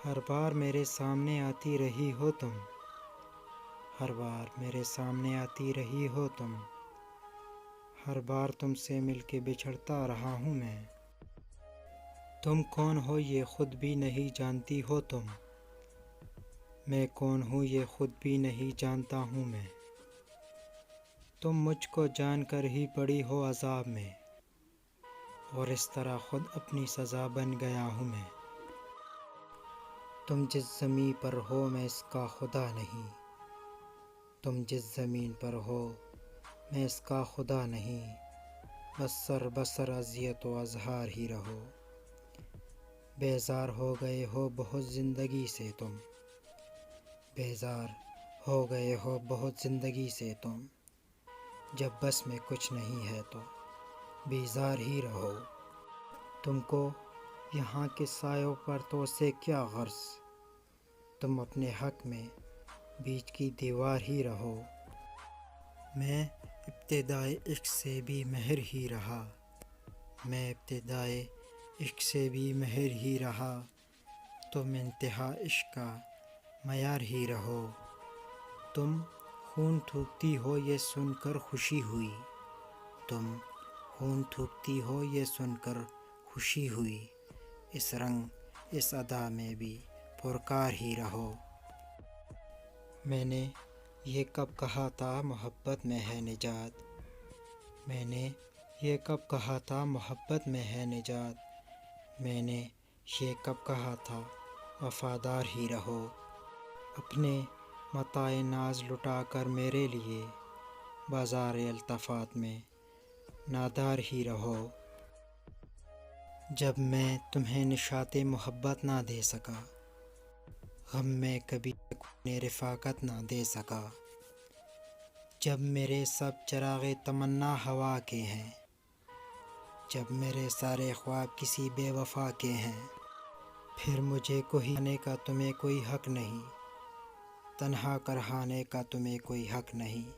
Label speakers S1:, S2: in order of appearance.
S1: ہر بار میرے سامنے آتی رہی ہو تم، ہر بار میرے سامنے آتی رہی ہو تم، ہر بار تم سے مل کے بچھڑتا رہا ہوں میں۔ تم کون ہو یہ خود بھی نہیں جانتی ہو تم، میں کون ہوں یہ خود بھی نہیں جانتا ہوں میں۔ تم مجھ کو جان کر ہی پڑی ہو عذاب میں، اور اس طرح خود اپنی سزا بن گیا ہوں میں۔ تم جس زمیں پر ہو میں اس کا خدا نہیں، تم جس زمین پر ہو میں اس کا خدا نہیں، بس سر بسر اذیت و اظہار ہی رہو۔ بیزار ہو گئے ہو بہت زندگی سے تم، بیزار ہو گئے ہو بہت زندگی سے تم، جب بس میں کچھ نہیں ہے تو بیزار ہی رہو۔ تم کو یہاں کے سایوں پر تو سے کیا غرض، تم اپنے حق میں بیچ کی دیوار ہی رہو۔ میں ابتدائے عشق سے بھی ماہر ہی رہا، میں ابتدائے عشق سے بھی ماہر ہی رہا، تم انتہا عشق کا معیار ہی رہو۔ تم خون تھوکتی ہو یہ سن کر خوشی ہوئی، تم خون تھوکتی ہو یہ سن کر خوشی ہوئی، اس رنگ اس ادا میں بھی پرکار ہی رہو۔ میں نے یہ کب کہا تھا محبت میں ہے نجات، میں نے یہ کب کہا تھا محبت میں ہے نجات، میں نے یہ کب کہا تھا وفادار ہی رہو۔ اپنے متاع ناز لٹا کر میرے لیے بازار التفات میں نادار ہی رہو۔ جب میں تمہیں نشاط محبت نہ دے سکا، غم میں کبھی سکون رفاقت نہ دے سکا، جب میرے سب چراغ تمنا ہوا کے ہیں، جب میرے سارے خواب کسی بے وفا کے ہیں، پھر مجھے کوئی آنے کا تمہیں کوئی حق نہیں، تنہا کرہانے کا تمہیں کوئی حق نہیں۔